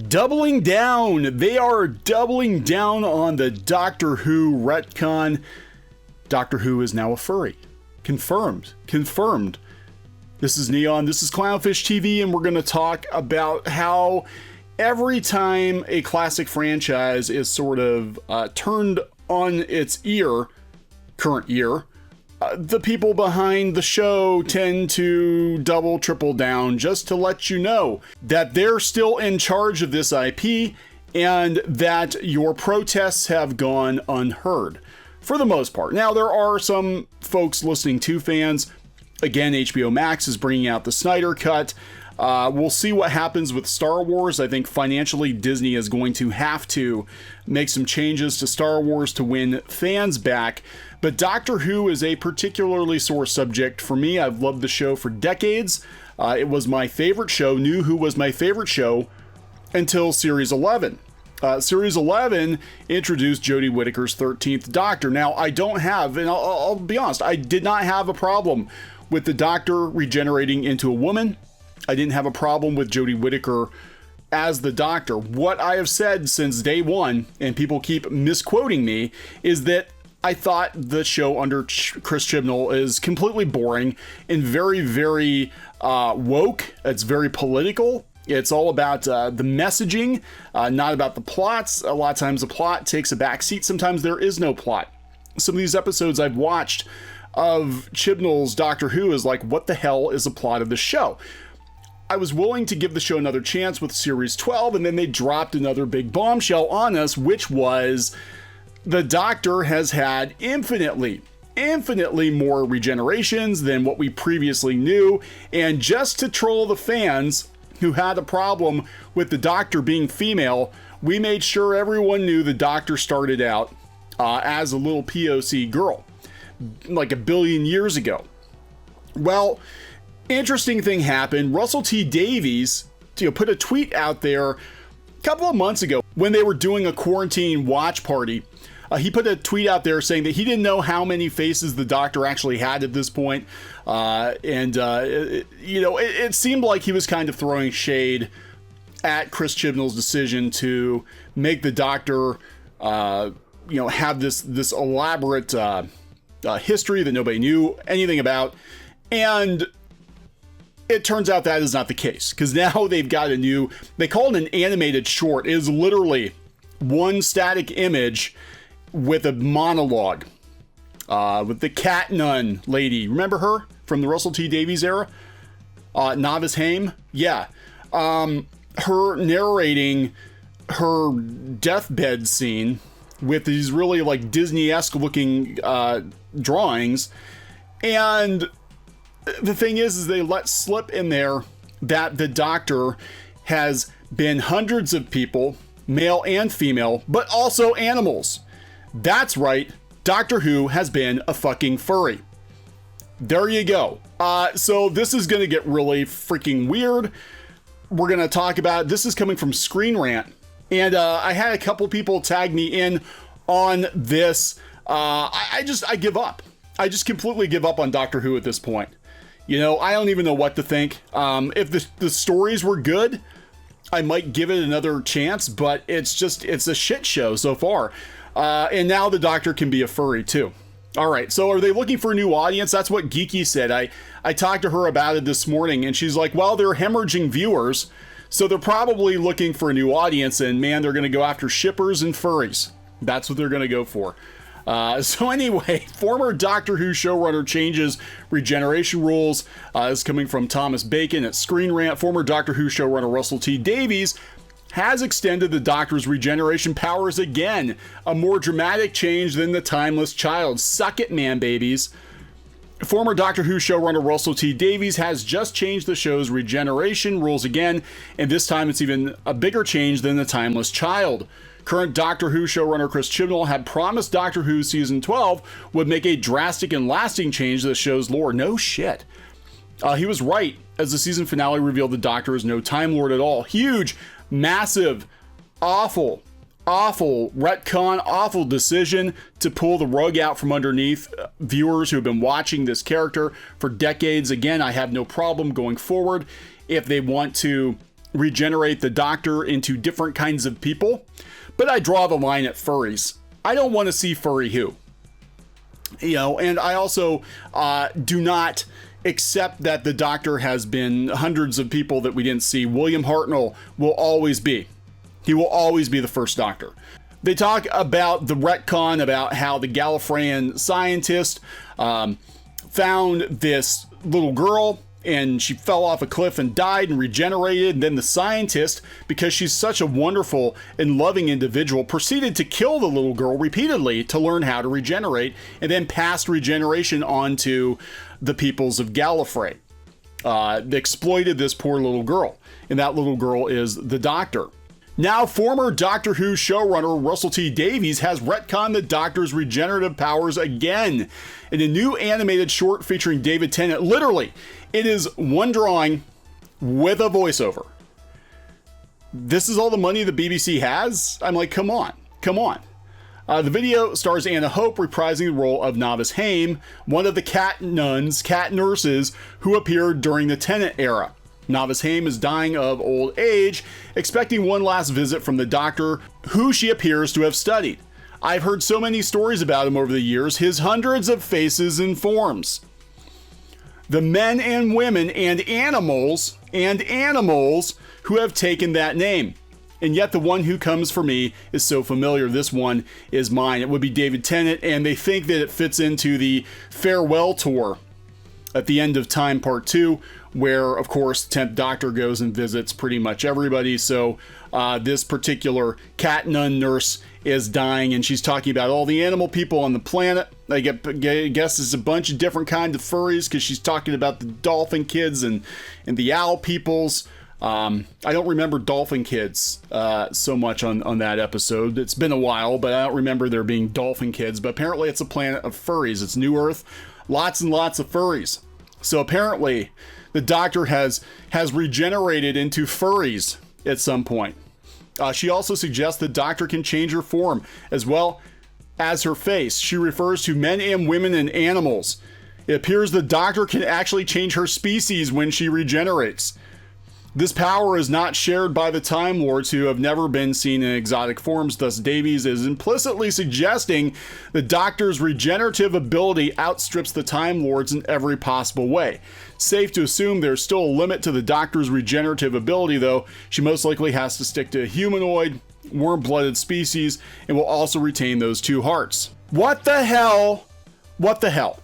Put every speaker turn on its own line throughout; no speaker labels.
Doubling down. They are doubling down on the Doctor Who retcon. Doctor Who is now a furry. Confirmed. This is Kneon, this is CLOWNFISH TV, and we're going to talk about how every time a classic franchise is sort of turned on its ear, current year, the people behind the show tend to double, triple down just to let you know that they're still in charge of this IP and that your protests have gone unheard for the most part. Now, there are some folks listening to fans. Again, HBO Max is bringing out the Snyder Cut. We'll see what happens with Star Wars. I think financially Disney is going to have to make some changes to Star Wars to win fans back. But Doctor Who is a particularly sore subject for me. I've loved the show for decades. It was my favorite show. Knew Who was my favorite show until Series 11. Series 11 introduced Jodie Whittaker's 13th Doctor. Now, I don't have, and I'll be honest, I did not have a problem with the Doctor regenerating into a woman. I didn't have a problem with Jodie Whittaker as the Doctor. What I have said since day one, and people keep misquoting me, is that I thought the show under Chris Chibnall is completely boring and very, very woke. It's very political. It's all about the messaging, not about the plots. A lot of times the plot takes a backseat. Sometimes there is no plot. Some of these episodes I've watched of Chibnall's Doctor Who is like, what the hell is the plot of the show? I was willing to give the show another chance with Series 12, and then they dropped another big bombshell on us, which was the Doctor has had infinitely more regenerations than what we previously knew. And just to troll the fans who had a problem with the Doctor being female, we made sure everyone knew the Doctor started out as a little POC girl, like a billion years ago. Well, interesting thing happened. Russell T Davies put a tweet out there a couple of months ago when they were doing a quarantine watch party. He put a tweet out there saying that he didn't know how many faces the Doctor actually had at this point. It seemed like he was kind of throwing shade at Chris Chibnall's decision to make the Doctor, have this elaborate history that nobody knew anything about. And it turns out that is not the case, because now they've got they call it an animated short. It is literally one static image with a monologue with the cat nun lady. Remember her from the Russell T Davies era? Novice Haim? Yeah. Her narrating her deathbed scene with these really like Disney-esque looking drawings. And the thing is they let slip in there that the Doctor has been hundreds of people, male and female, but also animals. That's right, Doctor Who has been a fucking furry. There you go. So this is going to get really freaking weird. We're going to talk about, this is coming from Screen Rant, and I had a couple people tag me in on this. I give up. I just completely give up on Doctor Who at this point. I don't even know what to think. If the stories were good, I might give it another chance, but it's a shit show so far. And now the Doctor can be a furry too. All right, so are they looking for a new audience? That's what Geeky said. I talked to her about it this morning, and she's like, well, they're hemorrhaging viewers, so they're probably looking for a new audience, and man, they're going to go after shippers and furries. That's what they're going to go for. So anyway, former Doctor Who showrunner changes regeneration rules. This is coming from Thomas Bacon at Screen Rant. Former Doctor Who showrunner Russell T Davies has extended the Doctor's regeneration powers again. A more dramatic change than the timeless child. Suck it, man babies. Former Doctor Who showrunner Russell T Davies has just changed the show's regeneration rules again, and this time it's even a bigger change than the timeless child. Current Doctor Who showrunner Chris Chibnall had promised Doctor Who Season 12 would make a drastic and lasting change to the show's lore. No shit. He was right, as the season finale revealed the Doctor is no Time Lord at all. Huge, massive, awful retcon, awful decision to pull the rug out from underneath viewers who have been watching this character for decades. Again, I have no problem going forward if they want to regenerate the Doctor into different kinds of people, but I draw the line at furries. I don't want to see furry who. You know, and I also do not accept that the Doctor has been hundreds of people that we didn't see. William Hartnell will always be. He will always be the first Doctor. They talk about the retcon, about how the Gallifreyan scientist found this little girl and she fell off a cliff and died and regenerated. And then the scientist, because she's such a wonderful and loving individual, proceeded to kill the little girl repeatedly to learn how to regenerate, and then passed regeneration on to the peoples of Gallifrey. They exploited this poor little girl, and that little girl is the Doctor. Now, former Doctor Who showrunner Russell T Davies has retconned the Doctor's regenerative powers again in a new animated short featuring David Tennant. Literally, it is one drawing with a voiceover. This is all the money the BBC has? I'm like, come on, come on. The video stars Anna Hope reprising the role of Novice Haim, one of the cat nurses who appeared during the Tennant era. Novice Haim is dying of old age, expecting one last visit from the Doctor, who she appears to have studied. I've heard so many stories about him over the years, his hundreds of faces and forms. The men and women and animals who have taken that name. And yet the one who comes for me is so familiar. This one is mine. It would be David Tennant, and they think that it fits into the farewell tour at the end of Time Part 2, where, of course, the 10th Doctor goes and visits pretty much everybody. So this particular cat nun nurse is dying, and she's talking about all the animal people on the planet. I guess it's a bunch of different kinds of furries, because she's talking about the dolphin kids and the owl peoples. I don't remember dolphin kids so much on that episode. It's been a while, but I don't remember there being dolphin kids. But apparently it's a planet of furries. It's New Earth. Lots and lots of furries. So apparently the Doctor has regenerated into furries at some point. She also suggests the Doctor can change her form as well as her face. She refers to men and women and animals. It appears the Doctor can actually change her species when she regenerates. This power is not shared by the Time Lords, who have never been seen in exotic forms. Thus, Davies is implicitly suggesting the Doctor's regenerative ability outstrips the Time Lords in every possible way. Safe to assume there's still a limit to the Doctor's regenerative ability, though. She most likely has to stick to a humanoid, warm-blooded species, and will also retain those two hearts. What the hell? What the hell?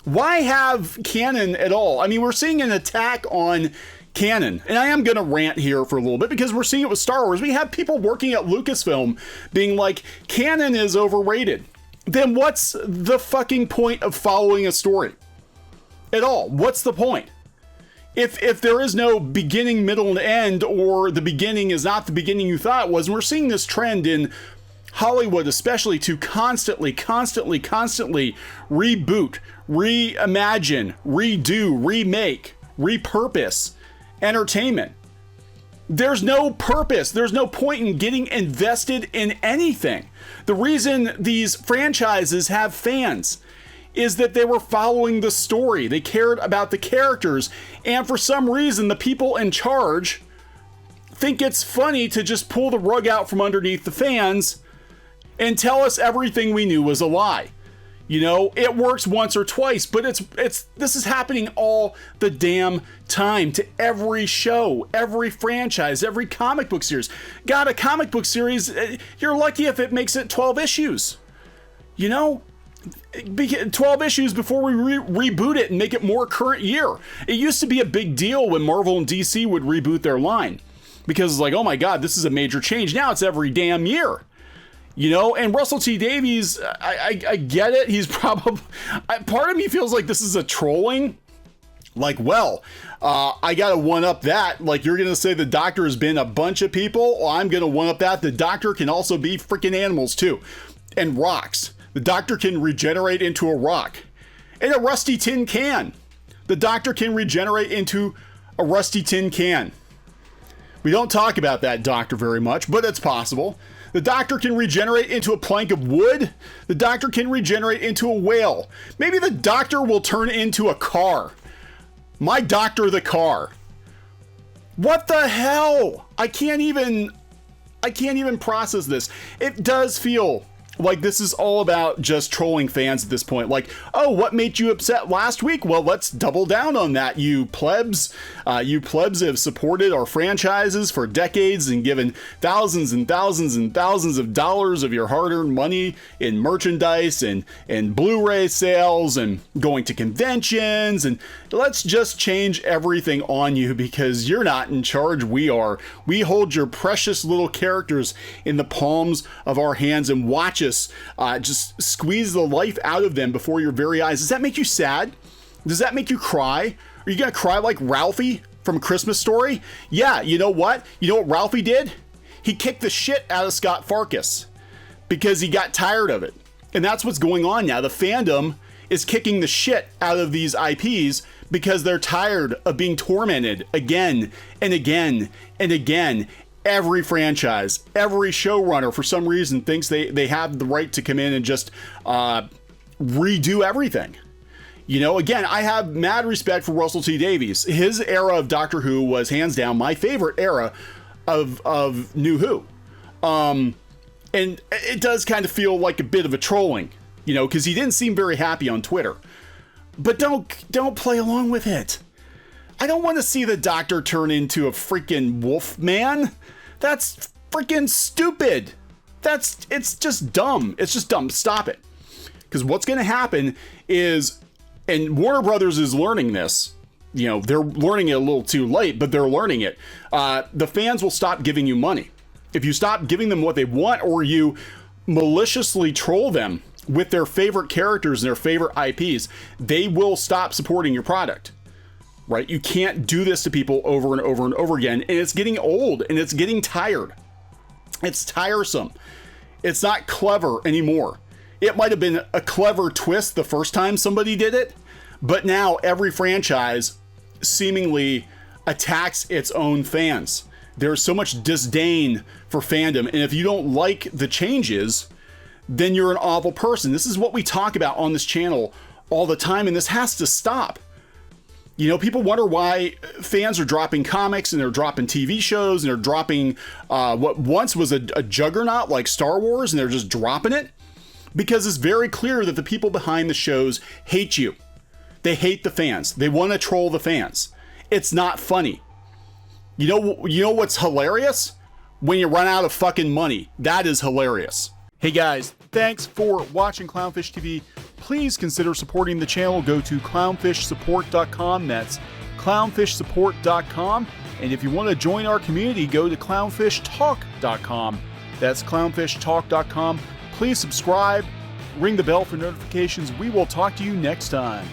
Why have canon at all? I mean, we're seeing an attack on canon, and I am going to rant here for a little bit because we're seeing it with Star Wars. We have people working at Lucasfilm being like, canon is overrated. Then what's the fucking point of following a story at all? What's the point? If there is no beginning, middle, and end, or the beginning is not the beginning you thought it was, and we're seeing this trend in Hollywood especially to constantly reboot, reimagine, redo, remake, repurpose entertainment. There's no purpose. There's no point in getting invested in anything. The reason these franchises have fans is that they were following the story. They cared about the characters. And for some reason, the people in charge think it's funny to just pull the rug out from underneath the fans and tell us everything we knew was a lie. You know, it works once or twice, but this is happening all the damn time to every show, every franchise, every comic book series. God, a comic book series, you're lucky if it makes it 12 issues. You know, 12 issues before we reboot it and make it more current year. It used to be a big deal when Marvel and DC would reboot their line because it's like, oh my God, this is a major change. Now it's every damn year. You know, and Russell T Davies, I get it. He's probably, part of me feels like this is a trolling. Like, well, I got to one up that. Like, you're going to say the Doctor has been a bunch of people. Well, I'm going to one up that. The Doctor can also be freaking animals too. And rocks. The Doctor can regenerate into a rock. And a rusty tin can. The Doctor can regenerate into a rusty tin can. We don't talk about that Doctor very much, but it's possible. The Doctor can regenerate into a plank of wood. The Doctor can regenerate into a whale. Maybe the Doctor will turn into a car. My Doctor the car. What the hell? I can't even process this. It does feel like this is all about just trolling fans at this point. Like, oh, what made you upset last week? Well, let's double down on that, you plebs. You plebs have supported our franchises for decades and given thousands and thousands and thousands of dollars of your hard-earned money in merchandise and Blu-ray sales and going to conventions. And let's just change everything on you because you're not in charge. We are. We hold your precious little characters in the palms of our hands and watch us just squeeze the life out of them before your very eyes. Does that make you sad? Does that make you cry? Are you gonna cry like Ralphie from A Christmas Story? Yeah, you know what? You know what Ralphie did? He kicked the shit out of Scott Farkas because he got tired of it. And that's what's going on now. The fandom is kicking the shit out of these IPs because they're tired of being tormented again and again and again. Every franchise, every showrunner, for some reason, thinks they have the right to come in and just redo everything. You know, again, I have mad respect for Russell T Davies. His era of Doctor Who was hands down my favorite era of New Who. And it does kind of feel like a bit of a trolling, you know, because he didn't seem very happy on Twitter. But don't play along with it. I don't want to see the Doctor turn into a freaking wolf man. That's freaking stupid. It's just dumb. It's just dumb. Stop it. Because what's going to happen is, and Warner Brothers is learning this, you know, they're learning it a little too late, but they're learning it. The fans will stop giving you money. If you stop giving them what they want, or you maliciously troll them with their favorite characters and their favorite IPs, they will stop supporting your product. Right? You can't do this to people over and over and over again. And it's getting old and it's getting tired. It's tiresome. It's not clever anymore. It might have been a clever twist the first time somebody did it, but now every franchise seemingly attacks its own fans. There's so much disdain for fandom. And if you don't like the changes, then you're an awful person. This is what we talk about on this channel all the time, and this has to stop. You know, people wonder why fans are dropping comics and they're dropping TV shows and they're dropping what once was a juggernaut like Star Wars, and they're just dropping it because it's very clear that the people behind the shows hate you. They hate the fans. They want to troll the fans. It's not funny. You know what's hilarious? When you run out of fucking money. That is hilarious. Hey guys, thanks for watching Clownfish TV. Please consider supporting the channel. Go to clownfishsupport.com. That's clownfishsupport.com. And if you want to join our community, go to clownfishtalk.com. That's clownfishtalk.com. Please subscribe, ring the bell for notifications. We will talk to you next time.